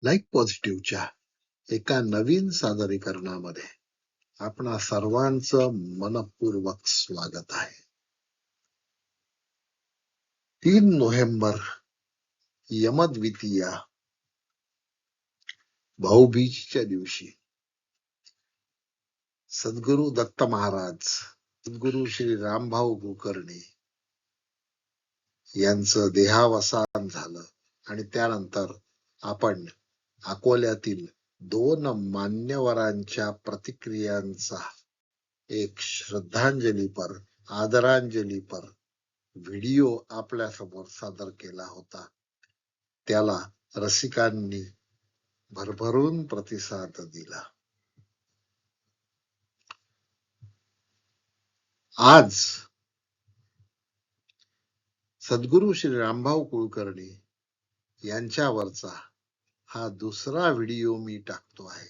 Like पॉझिटिव्हच्या एका नवीन सादरीकरणामध्ये आपणा सर्वांचं मनपूर्वक स्वागत आहे. 3 नोव्हेंबर यमद्वितीया भाऊबीजेच्या दिवशी सद्गुरू दत्त महाराज, सद्गुरू श्री रामभाऊ कुलकर्णी यांचं देहावसान झालं आणि त्यानंतर आपण अकोल्यातील 2 मान्यवरांच्या प्रतिक्रियांचा एक श्रद्धांजलीपर, आदरांजलीपर व्हिडिओ आपल्या समोर सादर केला होता. त्याला रसिकांनी भरभरून प्रतिसाद दिला. आज सद्गुरू श्री रामभाऊ कुलकर्णी यांच्यावरचा हा दुसरा व्हिडिओ मी टाकतो आहे.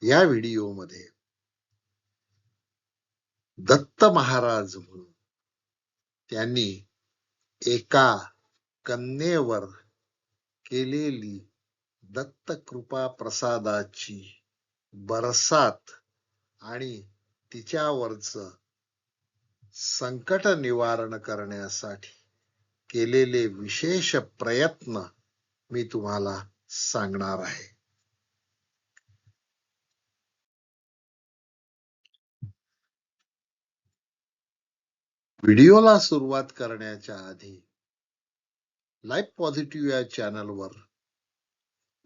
या व्हिडिओमध्ये दत्त महाराज म्हणून त्यांनी एका कन्येवर केलेली दत्त कृपा प्रसादाची बरसात आणि तिच्यावरचं संकट निवारण करण्यासाठी केलेले विशेष प्रयत्न मी तुम्हाला सांगणार आहे. व्हिडिओला सुरुवात करण्याच्या आधी लाईफ पॉझिटिव्ह या चॅनलवर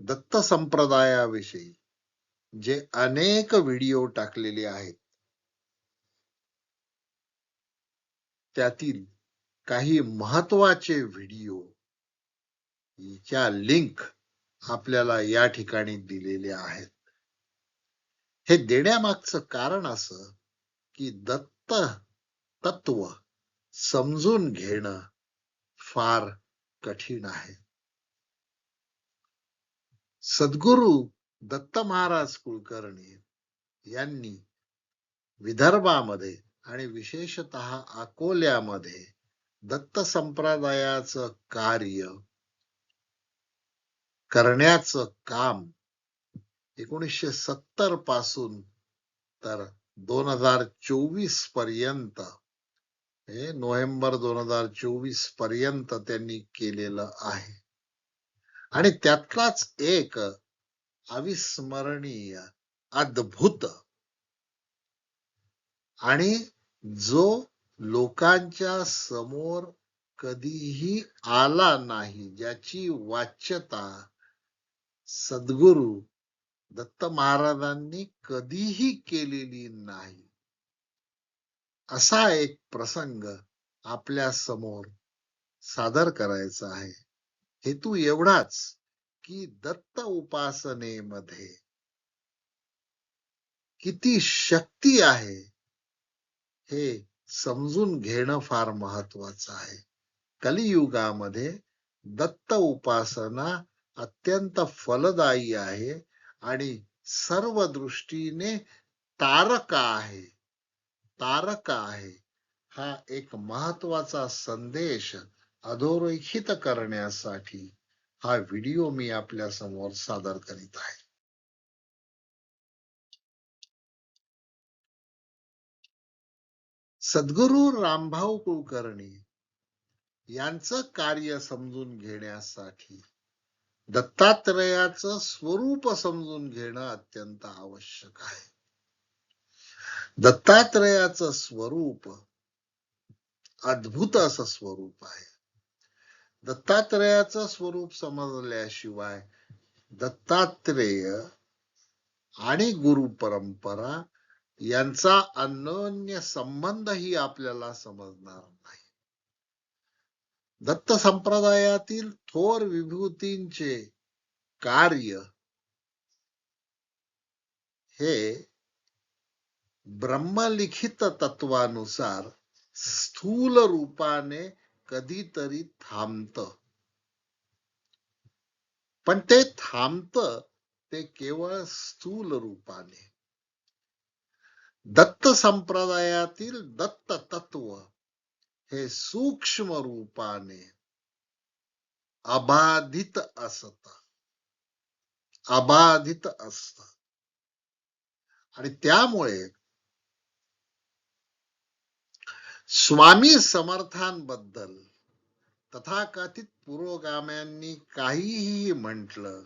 दत्त संप्रदायाविषयी जे अनेक व्हिडिओ टाकलेले आहेत त्यातील काही महत्वाचे व्हिडिओ च्या लिंक आपल्याला या ठिकाणी दिलेले आहेत. हे देण्यामागचं कारण असं की दत्त तत्व समजून घेणं फार कठीण आहे. सद्गुरू दत्त महाराज कुलकर्णी यांनी विदर्भामध्ये आणि विशेषतः अकोल्यामध्ये दत्त संप्रदायाचं कार्य करण्याचं काम 1970 पासून तर 2024 पर्यंत, नोव्हेंबर 2024 पर्यंत त्यांनी केलेलं आहे. आणि त्यातलाच एक अविस्मरणीय, अद्भुत आणि जो लोकांच्या समोर कधीही आला नाही, ज्याची वाच्यता सद्गुरू दत्त महाराजांनी कधीही केलेली नाही, असा एक प्रसंग आपल्या समोर सादर करायचा आहे. हेतू एवढाच की दत्त उपासनेमध्ये किती शक्ती आहे हे समजून घेणं फार महत्वाचं आहे. कलियुगामध्ये दत्त उपासना अत्यंत फलदायी आहे आणि सर्व दृष्टीने तारका आहे. हा एक महत्वाचा संदेश अधोरेखित करण्यासाठी हा व्हिडिओ मी आपल्या समोर सादर करीत आहे. सद्गुरू रामभाऊ कुलकर्णी यांचं कार्य समजून घेण्यासाठी दत्तात्रयाचं स्वरूप समजून घेणं अत्यंत आवश्यक आहे. दत्तात्रयाचं स्वरूप अद्भुत असं स्वरूप आहे. दत्तात्रयाचं स्वरूप समजल्याशिवाय दत्तात्रेय आणि गुरु परंपरा यांचा अन्योन्य संबंधही आपल्याला समजणार नाही. दत्त संप्रदायातील थोर विभूतींचे कार्य हे ब्रह्मलिखित तत्वानुसार स्थूल रूपाने कधीतरी थांबतं, पण ते थांबतं ते केवळ स्थूल रूपाने. दत्त संप्रदायातील दत्त तत्व हे सूक्ष्म रूपाने अबाधित असत. अबाधित असतं. आणि त्यामुळे स्वामी समर्थांबद्दल तथाकथित पुरोगाम्यांनी काहीही म्हटलं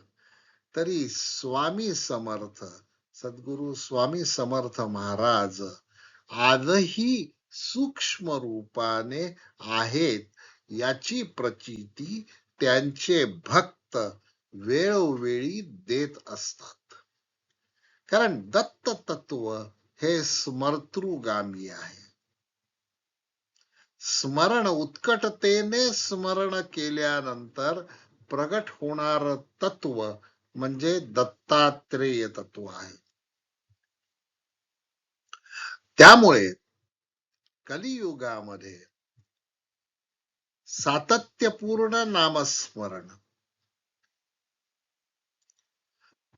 तरी स्वामी समर्थ सद्गुरु स्वामी समर्थ महाराज आजही सूक्ष्म रूपाने आहेत याची प्रचिती त्यांचे भक्त वेळोवेळी देत असतात. कारण दत्त तत्व हे स्मर्तृगामी आहे. स्मरण उत्कटतेने स्मरण केल्यानंतर प्रगट होणार तत्व म्हणजे दत्तात्रेय तत्व आहे. त्यामुळे कलियुगामध्ये सातत्यपूर्ण नामस्मरण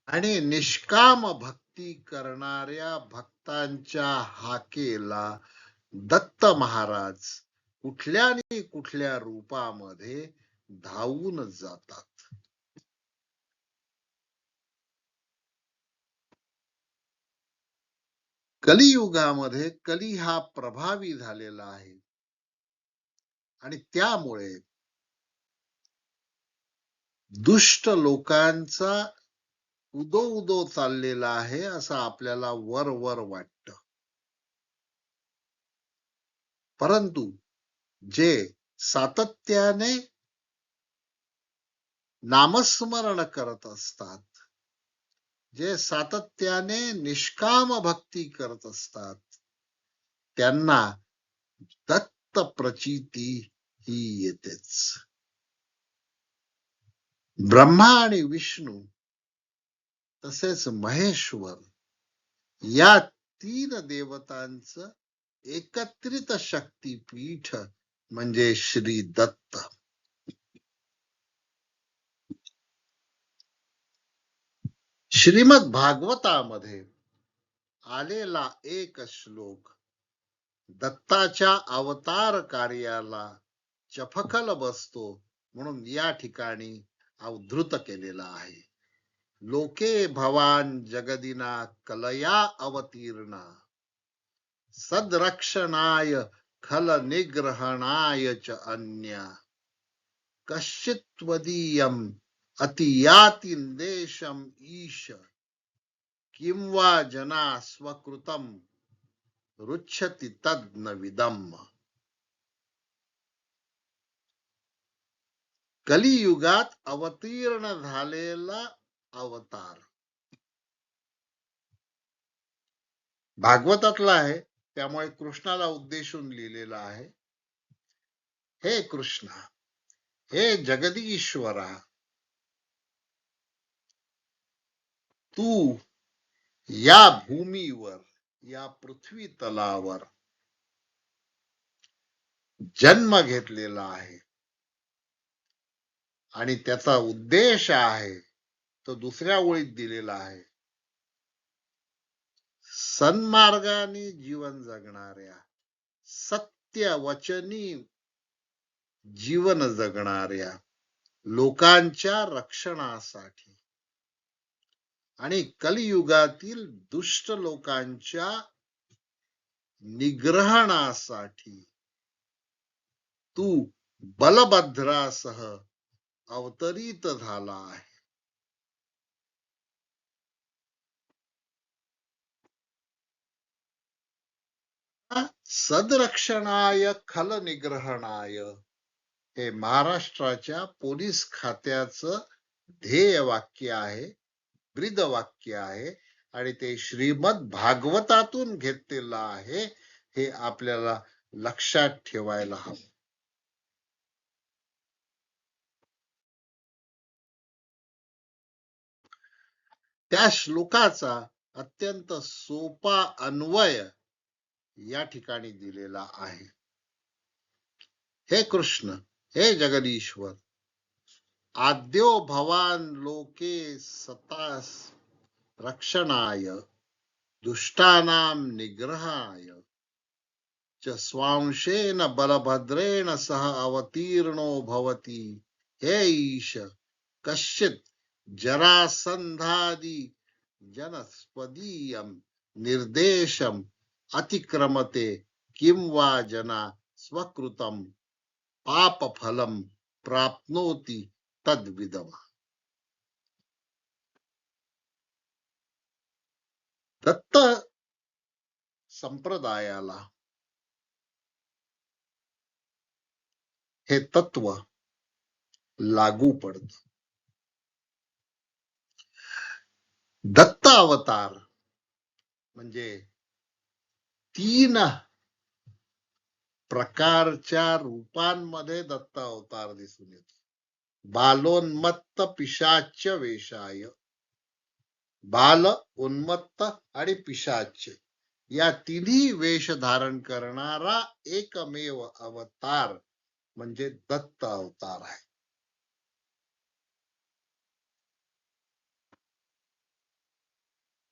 आणि निष्काम भक्ती करणाऱ्या भक्तांच्या हाकेला दत्त महाराज कुठल्या न कुठल्या रूपामध्ये धावून जातात. कलियुगामध्ये कली हा प्रभावी झालेला आहे आणि त्यामुळे दुष्ट लोकांचा उदो उदो चाललेला आहे असं आपल्याला वर वर वाटतं. परंतु जे सातत्याने नामस्मरण करत असतात, जे सातत्याने निष्काम भक्ती करत असतात, त्यांना दत्त प्रचिती ही येतेच. ब्रह्मा आणि विष्णू तसेच महेश्वर या तीन देवतांचं एकत्रित शक्तीपीठ म्हणजे श्री दत्त. श्रीमद भागवतामध्ये आलेला एक श्लोक दत्ताच्या अवतार कार्याला चपखल बसतो म्हणून या ठिकाणी अवधृत केलेला आहे. लोके भवान जगदिना कलया अवतीर्णा सद्रक्षणाय खल निग्रहणाय च अन्य कश्चित्वदीयम अतियातिदेशम ईश किंवा जना स्वकृतम रुच्छति तद्न विदम. कलियुगात अवतीर्ण झालेला अवतार भागवतातला आहे, त्यामुळे कृष्णाला उद्देशून लिहिलेला आहे. हे कृष्णा, हे जगदीश्वरा, तू या भूमीवर, या पृथ्वी तलावर जन्म घेतलेला आहे आणि त्याचा उद्देश आहे तो दुसऱ्या ओळीत दिलेला आहे. सन्मार्गाने जीवन जगणाऱ्या, सत्य वचनी जीवन जगणाऱ्या लोकांच्या रक्षणासाठी आणि कलियुगातील दुष्ट लोकांच्या निग्रहणासाठी तू बलभद्रासह अवतरित झाला आहे. सदरक्षणाय खल निग्रहणाय हे महाराष्ट्राच्या पोलीस खात्याचं ध्येय वाक्य आहे, ब्रीद वाक्य आहे आणि ते श्रीमद भागवतातून घेतलेलं आहे. हे आपल्याला लक्षात ठेवायला हवं. त्या श्लोकाचा अत्यंत सोपा अन्वय या ठिकाणी दिलेला आहे. हे कृष्ण, हे जगदीश्वर, आद्यो भवान लोके सतास रक्षणाय दुष्टानां निग्रहाय च स्वांशेन बलभद्रेण सह अवतीर्णो भवति. हे ईश, कश्चित जरासंधादी जनस्पदीयम निर्देशम अतिक्रमते किं वा जना स्वकृतम पापफलम प्राप्नोति तद्विदम. दत्त संप्रदायाला हे तत्व लागू पडत. दत्त अवतार म्हणजे 3 प्रकारच्या रूपांमध्ये दत्त अवतार दिसून येतो. बालोन्मत्त पिशाच्य वेशाय, बाल, उन्मत्त आणि पिशाच्य या तिन्ही वेश धारण करणारा एकमेव अवतार म्हणजे दत्त अवतार आहे.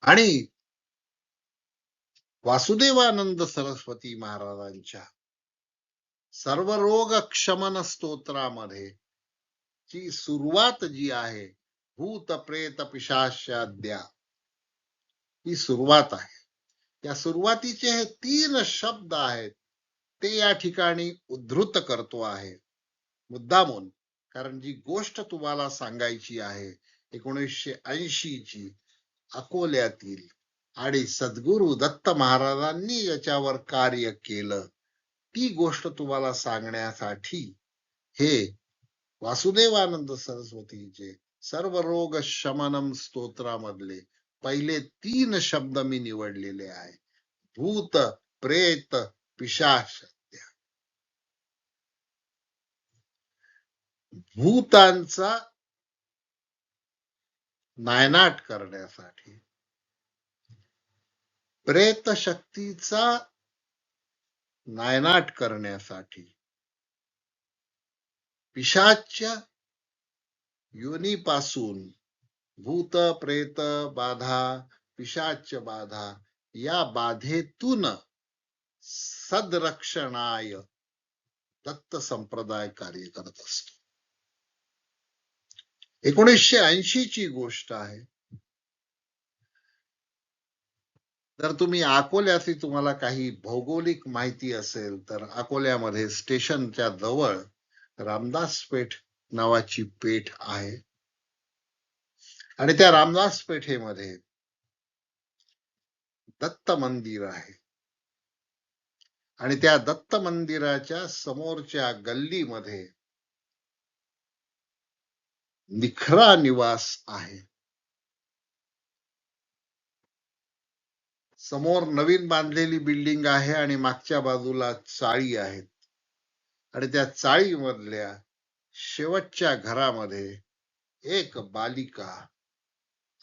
आणि वासुदेवानंद सरस्वती महाराजांच्या सर्व रोग क्षमन स्तोत्रामध्ये ची सुरुवात जी आहे, भूत प्रेत पिशाच्याद्या, ही सुरुवात आहे. या सुरुवातीचे हे 3 शब्द आहेत, ते या ठिकाणी उद्धृत करतो आहे मुद्दामून, कारण जी गोष्ट तुम्हाला सांगायची आहे 1980 ची अकोल्यातील आणि सद्गुरु दत्त महाराजांनी याच्यावर कार्य केलं, ती गोष्ट तुम्हाला सांगण्यासाठी हे वासुदेवानंद सरस्वतीचे सर्व रोग शमनम स्तोत्रामधले पहिले 3 शब्द मी निवडलेले आहे. भूत प्रेत पिशाच. भूतांचा नायनाट करण्यासाठी, प्रेत शक्तीचा नायनाट करण्यासाठी, पिशाच्य योनीपासून भूत प्रेत बाधा, पिशाच्य बाधा या बाधेतून सदरक्षणाय दत्त संप्रदाय कार्य करत असतो. 1980 ची गोष्ट आहे. जर तुम्ही अकोल्याची तुम्हाला काही भौगोलिक माहिती असेल तर अकोल्यामध्ये स्टेशनच्या जवळ रामदास पेठ नावाची पेठ आहे आणि त्या रामदास पेठेमध्ये दत्त मंदिर आहे आणि त्या दत्त मंदिराच्या समोरच्या गल्लीमध्ये निखरा निवास आहे. समोर नवीन बांधलेली बिल्डिंग आहे आणि मागच्या बाजूला चाळी आहेत आणि त्या चाळीमधल्या शेवटच्या घरामध्ये एक बालिका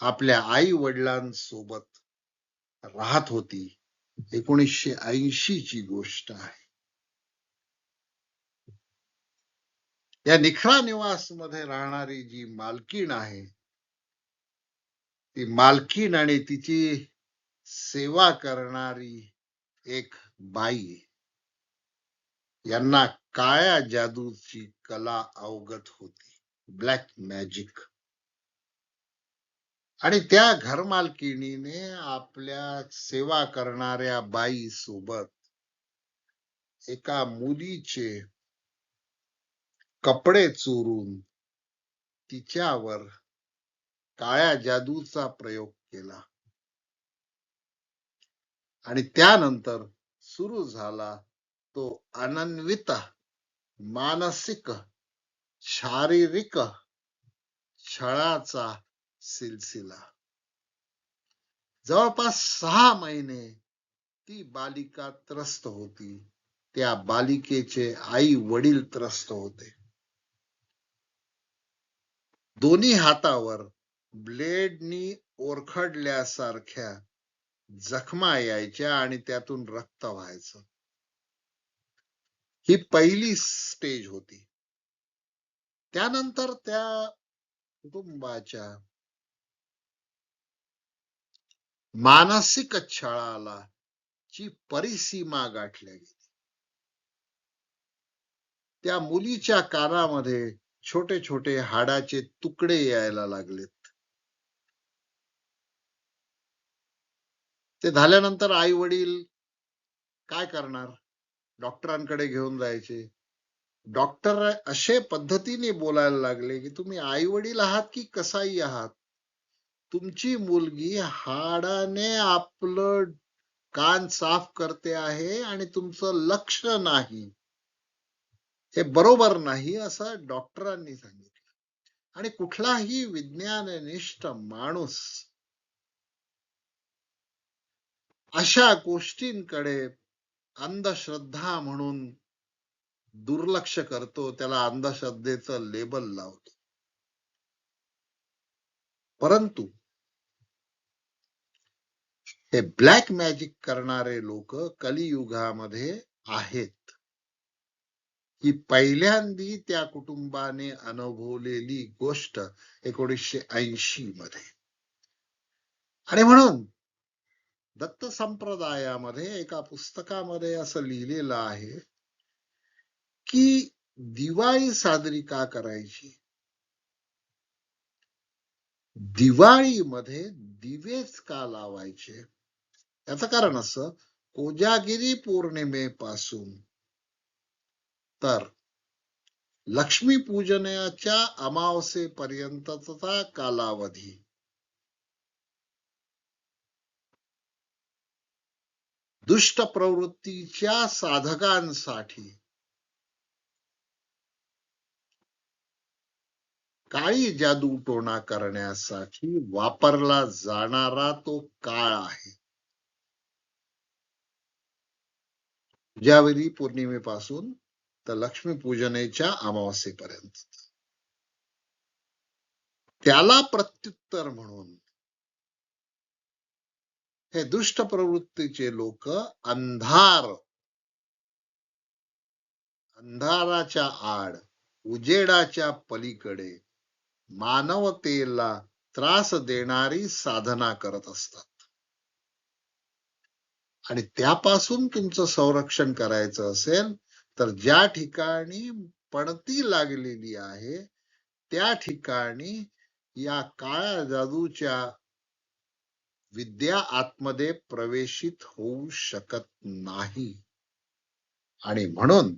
आपल्या आई वडिलांसोबत राहत होती. 1980 ची गोष्ट आहे. या निखरा निवास मध्ये राहणारी जी मालकीण आहे, ती मालकीण आणि तिची सेवा करणारी एक बाई यांना काळ्या जादूची कला अवगत होती, ब्लॅक मॅजिक. आणि त्या घरमालकिणीने आपल्या सेवा करणाऱ्या बाई सोबत एका मुलीचे कपडे चोरून तिच्यावर काळ्या जादूचा प्रयोग केला आणि त्यानंतर सुरू झाला तो अनन्वित मानसिक शारीरिक छळाचा सिलसिला. जवळपास 6 महिने ती बालिका त्रस्त होती. त्या बालिकेचे आई वडील त्रस्त होते. दोन्ही हातावर ब्लेडनी ओरखडल्यासारख्या जखमा यायच्या आणि त्यातून रक्त व्हायचं. ही पहिली स्टेज होती. त्यानंतर त्या कुटुंबाच्या मानसिक छळाला ची परिसीमा गाठल्या गेली. त्या मुलीच्या कानामध्ये छोटे छोटे हाडाचे तुकडे यायला लागलेत. ते झाल्यानंतर आई वडील काय करणार? डॉक्टरांकडे घेऊन जायचे. डॉक्टर असे पद्धतीने बोलायला लागले की तुम्ही आई वडील आहात की कसाई आहात? तुमची मुलगी हाडाने आपलं कान साफ करते आहे आणि तुमचं लक्ष नाही. हे बरोबर नाही असं डॉक्टरांनी सांगितलं. आणि कुठलाही विज्ञाननिष्ठ माणूस अशा गोष्टींकडे अंधश्रद्धा म्हणून दुर्लक्ष करतो, त्याला अंधश्रद्धेचं लेबल लावतो. परंतु हे ब्लॅक मॅजिक करणारे लोक कलियुगामध्ये आहेत. ही पहिल्यांदी त्या कुटुंबाने अनुभवलेली गोष्ट 1980 मध्ये. आणि म्हणून दत्त संप्रदायामध्ये एका पुस्तकामध्ये असं लिहिलेलं आहे की दिवाळी साजरी का करायची? दिवाळीमध्ये दिवेच का लावायचे? याचं कारण असं, कोजागिरी पौर्णिमेपासून तर लक्ष्मी पूजनाच्या अमावस्येपर्यंतचा कालावधी दुष्ट प्रवृत्तीच्या साधकांसाठी काळी जादूटोणा करण्यासाठी वापरला जाणारा तो काळ आहे. कोजागिरी पौर्णिमेपासून तर लक्ष्मी पूजनेच्या अमावस्येपर्यंत. त्याला प्रत्युत्तर म्हणून हे दुष्ट प्रवृत्तीचे लोक अंधाराच्या आड, उजेडाच्या पलीकडे मानवतेला त्रास देणारी साधना करत असतात. आणि त्यापासून तुमचं संरक्षण करायचं असेल तर ज्या ठिकाणी पणती लागलेली आहे त्या ठिकाणी या काळ्या जादूच्या विद्या आतमध्ये प्रवेशित होऊ शकत नाही. आणि म्हणून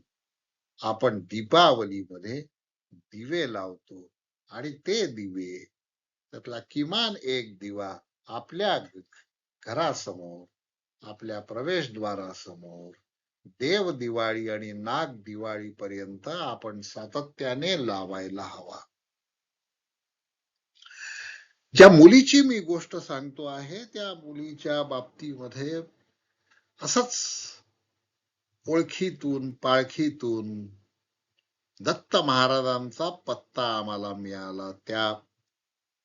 आपण दीपावलीमध्ये दिवे लावतो आणि ते दिवे, त्यातला किमान एक दिवा आपल्या घरासमोर, आपल्या प्रवेशद्वारासमोर देव दिवाळी आणि नाग दिवाळी पर्यंत आपण सातत्याने लावायला हवा. ज्या मुलीची मी गोष्ट सांगतो आहे त्या मुलीच्या बाबतीमध्ये असंच ओळखीतून पाळखीतून दत्त महाराजांचा पत्ता आम्हाला मिळाला, त्या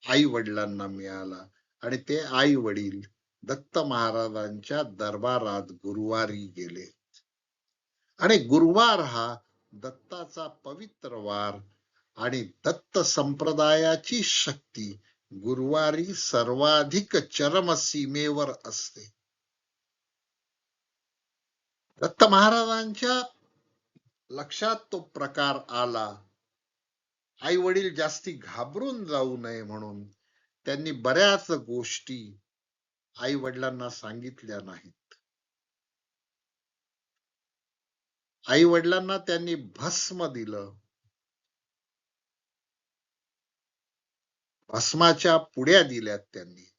आई वडिलांना मिळाला. आणि ते आई वडील दत्त महाराजांच्या दरबारात गुरुवारी गेले. आणि गुरुवार हा दत्ताचा पवित्र वार आणि दत्त संप्रदायाची शक्ती गुरुवारी सर्वाधिक चरमसीमेवर असते. दत्त महाराजांच्या लक्षात तो प्रकार आला. आई वडील जास्ती घाबरून जाऊ नये म्हणून त्यांनी बऱ्याच गोष्टी आई वडिलांना सांगितल्या नाहीत. आई वडिलांना त्यांनी भस्म दिलं. भस्माच्या पुड्या दिल्यात त्यांनी.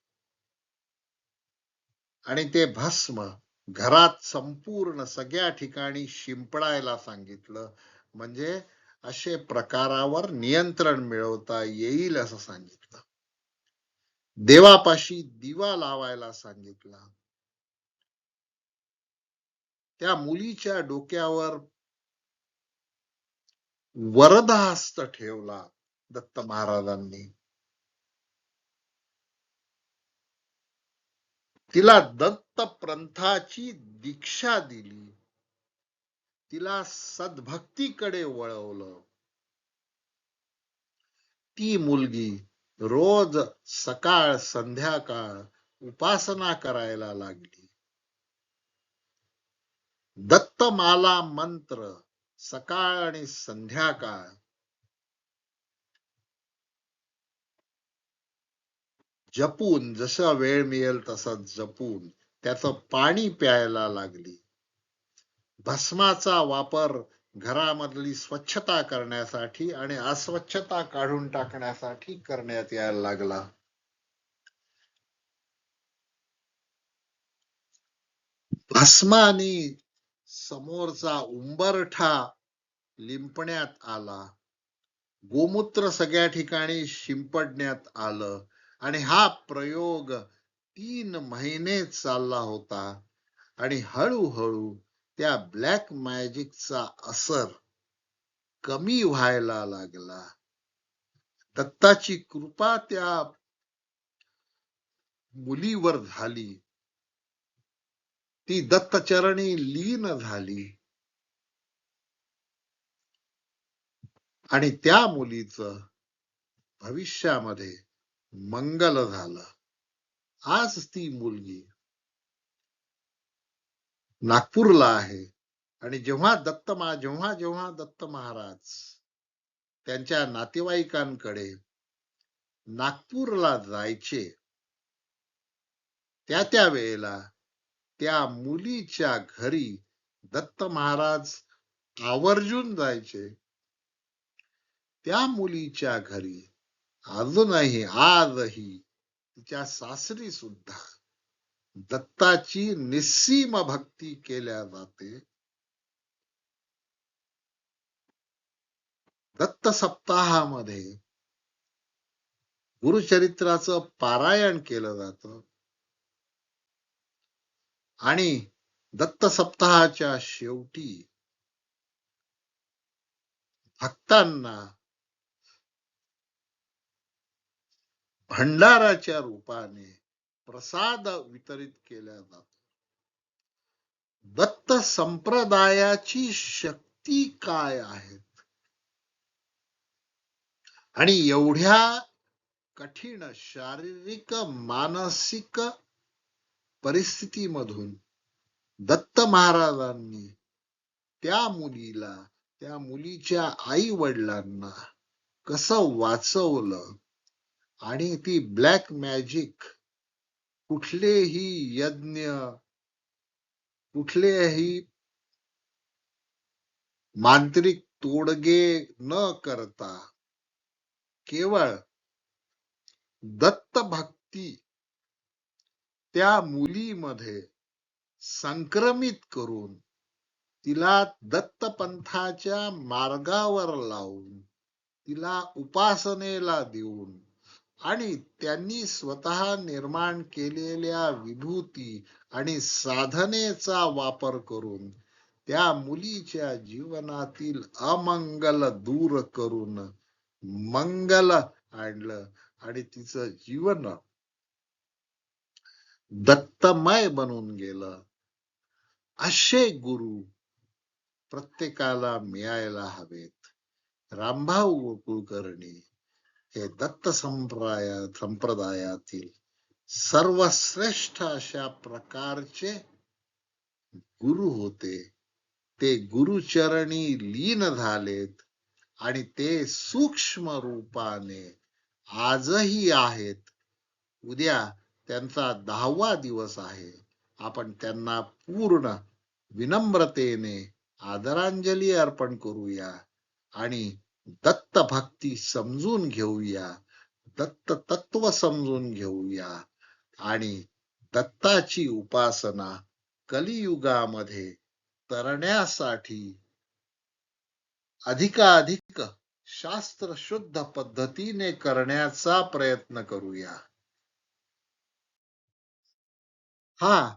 आणि ते भस्म घरात संपूर्ण सगळ्या ठिकाणी शिंपडायला सांगितलं. म्हणजे असे प्रकारावर नियंत्रण मिळवता येईल असं सांगितलं. देवापाशी दिवा लावायला सांगितला. त्या मुलीच्या डोक्यावर वरदहस्त ठेवला दत्त महाराजांनी. तिला दत्त पंथाची दीक्षा दिली. तिला सद्भक्तीकडे वळवलं. ती मुलगी रोज सकाळ संध्याकाळ उपासना करायला लागली. दत्तमाला मंत्र सकाळ आणि संध्याकाळ जपून, जसा वेळ मिळेल तसा जपून त्याचं पाणी प्यायला लागली. भस्माचा वापर घरामधली स्वच्छता करण्यासाठी आणि अस्वच्छता काढून टाकण्यासाठी करण्यात यायला लागला. भस्माने समोरचा उंबरठा लिंपण्यात आला. गोमूत्र सगळ्या ठिकाणी शिंपडण्यात आलं आणि हा प्रयोग 3 महिने चालला होता. आणि हळूहळू त्या ब्लॅक मॅजिकचा असर कमी व्हायला लागला. दत्ताची कृपा त्या मुलीवर झाली. ती दत्तचरणी लीन झाली आणि त्या मुलीचं भविष्यामध्ये मंगल झालं. आज ती मुलगी नागपूरला आहे. आणि जेव्हा दत्त महाराज त्यांच्या नातेवाईकांकडे नागपूरला जायचे, त्या वेळेला त्या मुलीच्या घरी दत्त महाराज आवर्जून जायचे. त्या मुलीच्या घरी अजूनही आजही तिच्या सासरी सुद्धा दत्ताची निस्सीम भक्ती केल्या जाते. दत्त सप्ताहामध्ये गुरुचरित्राचं पारायण केलं जातं आणि दत्त सप्ताहाच्या शेवटी भक्तांना भंडाराच्या रूपाने प्रसाद वितरित केला जातो. दत्त संप्रदायाची शक्ती काय आहे आणि एवढ्या कठीण शारीरिक मानसिक परिस्थितीमधून दत्त महाराजांनी त्या मुलीच्या आई वडिलांना कसं वाचवलं आणि ती ब्लॅक मॅजिक कुठलेही यज्ञ, कुठलेही मांत्रिक तोडगे न करता केवळ दत्त भक्ती त्या मुलीमध्ये संक्रमित करून तिला दत्तपंथाच्या मार्गावर लावून तिला उपासनेला देऊन आणि त्यांनी स्वतः निर्माण केलेल्या विभूती आणि साधनेचा वापर करून त्या मुलीच्या जीवनातील अमंगल दूर करून मंगल आणलं आणि तिचं जीवन दत्तमय बनून गेलं. असे गुरु प्रत्येकाला मिळायला हवेत. रामभाऊ कुलकर्णी हे दत्त संप्रदायातील सर्वश्रेष्ठ अशा प्रकारचे गुरु होते. ते गुरुचरणी लीन झालेत आणि ते सूक्ष्म रूपाने आजही आहेत. उद्या त्यांचा 10वा दिवस आहे. आपण त्यांना पूर्ण विनम्रतेने आदरांजली अर्पण करूया आणि दत्त भक्ती समजून घेऊया, दत्त तत्व समजून घेऊया आणि दत्ताची उपासना कलियुगामध्ये करण्यासाठी अधिकाधिक शास्त्र शुद्ध पद्धतीने करण्याचा प्रयत्न करूया. हा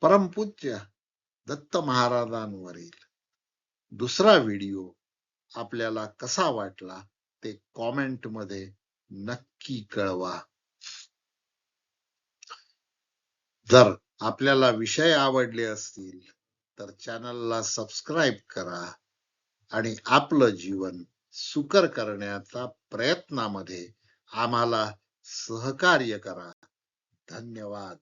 परमपूज्य दत्त महाराजांवरील दुसरा व्हिडिओ आपल्याला कसा वाटला ते कॉमेंट मध्ये नक्की कळवा. जर आपल्याला विषय आवडले असतील तर चॅनलला सबस्क्राईब करा आणि आपलं जीवन सुकर करण्याचा प्रयत्नामध्ये आम्हाला सहकार्य करा. धन्यवाद.